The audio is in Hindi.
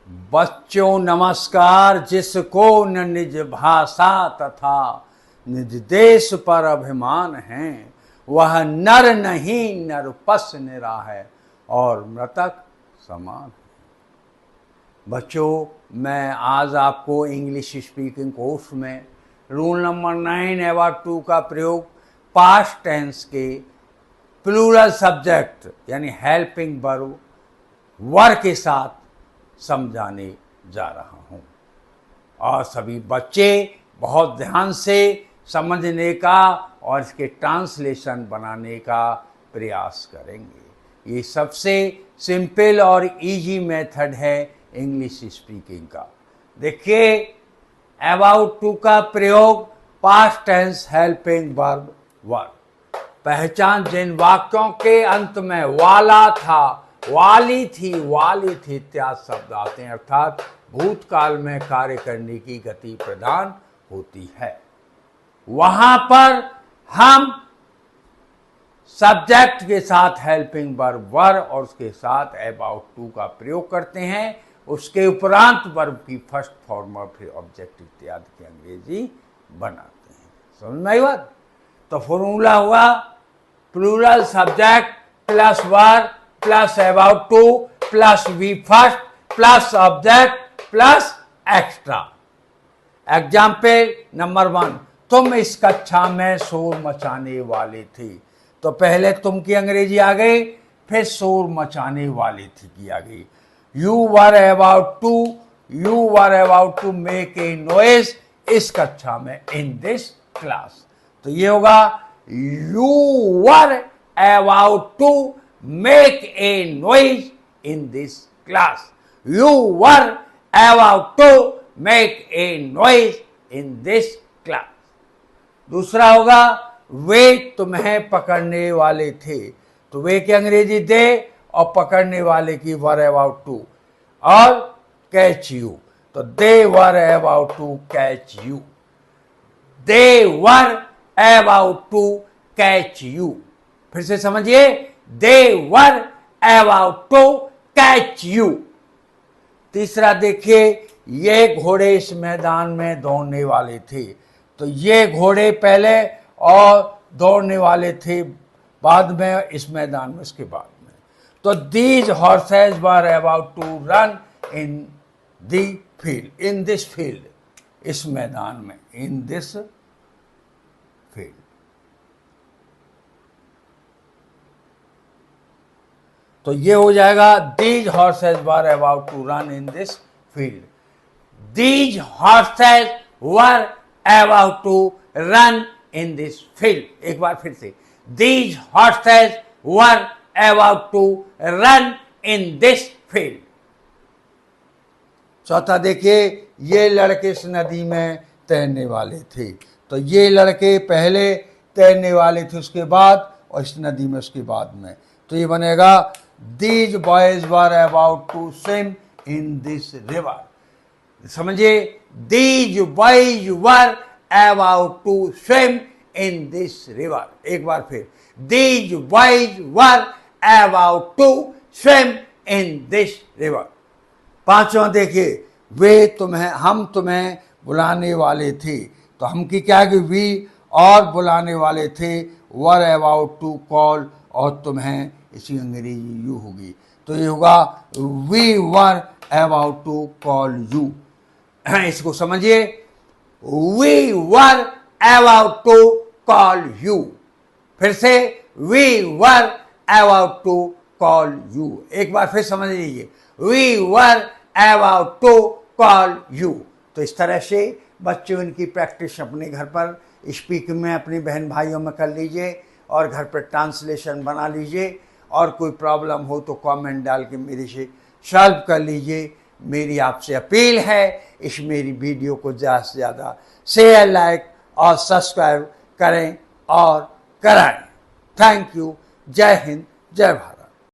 बच्चों नमस्कार। जिसको न निज भाषा तथा निज देश पर अभिमान है, वह नर नहीं नरपस निरा है और मृतक समान है। बच्चों, मैं आज आपको इंग्लिश स्पीकिंग कोर्स में रूल नंबर 9 अबाउट 2 का प्रयोग पास्ट टेंस के प्लूरल सब्जेक्ट यानी हेल्पिंग वर्ब वर के साथ समझाने जा रहा हूँ और सभी बच्चे बहुत ध्यान से समझने का और इसके ट्रांसलेशन बनाने का प्रयास करेंगे। ये सबसे सिंपल और इजी मेथड है इंग्लिश स्पीकिंग का। देखिए, अबाउट टू का प्रयोग पास्ट टेंस हेल्पिंग वर्ब वर। पहचान जिन वाक्यों के अंत में वाला था, वाली थी इत्यादि शब्द आते हैं, अर्थात भूतकाल में कार्य करने की गति प्रदान होती है। वहां पर हम सब्जेक्ट के साथ हेल्पिंग वर्ब वर और उसके साथ अबाउट टू का प्रयोग करते हैं। उसके उपरांत वर्ब की फर्स्ट फॉर्म और फिर ऑब्जेक्ट इत्यादि की अंग्रेजी बनाते हैं। समझ में आई बात? तो फॉर्मूला हुआ plural subject plus verb plus about to plus V first plus object plus extra. Example number 1, तुम इस कक्षा में शोर मचाने वाले थे। तो पहले तुम की अंग्रेजी आ गई, फिर शोर मचाने वाले थी की आ गई। You were about to make a noise इस कक्षा में, इन दिस क्लास। तो ये होगा you were about to make a noise in this class. You were about to make a noise in this class. दूसरा होगा वे तुम्हें पकड़ने वाले थे। तो वे की अंग्रेजी दे और पकड़ने वाले की वर अबाउट टू और कैच यू। तो they were about to catch you. They were about to catch you. फिर से समझिए, they were about to catch you. तीसरा देखिए, ये घोड़े इस मैदान में दौड़ने वाले थे। तो ये घोड़े पहले और दौड़ने वाले थे बाद में इस मैदान में, इसके बाद में। तो these horses were about to run in the field, in this field, इस मैदान में, इन दिस फील्ड। तो ये हो जाएगा these horses were about to run in this field. These horses were about to run in this field. एक बार फिर से, these horses were about to run in this field. चौथा देखिए, ये लड़के इस नदी में तैरने वाले थे। तो ये लड़के पहले तैरने वाले थे उसके बाद, और इस नदी में उसके बाद में। तो ये बनेगा these boys were about to swim in this river. समझिए, these boys were about to swim in this river. एक बार फिर, these boys were about to swim in this river. पांचवा देखिए, हम तुम्हें बुलाने वाले थे। तो हम की क्या कि वी और बुलाने वाले थे, वर अबाउट टू कॉल और तुम्हें इसी अंग्रेजी यू होगी। तो ये होगा we were about to call you. इसको समझिए, we were about to call you. फिर से, we were about to call you. एक बार फिर समझ लीजिए, we were about to call you. तो इस तरह से बच्चों इनकी प्रैक्टिस अपने घर पर स्पीकिंग में अपने बहन भाइयों में कर लीजिए और घर पर ट्रांसलेशन बना लीजिए। और कोई प्रॉब्लम हो तो कमेंट डाल के मेरे से सॉल्व कर लीजिए। मेरी आपसे अपील है, इस मेरी वीडियो को ज़्यादा से ज़्यादा शेयर, लाइक और सब्सक्राइब करें और कराएं। Thank you. जय हिंद, जय भारत।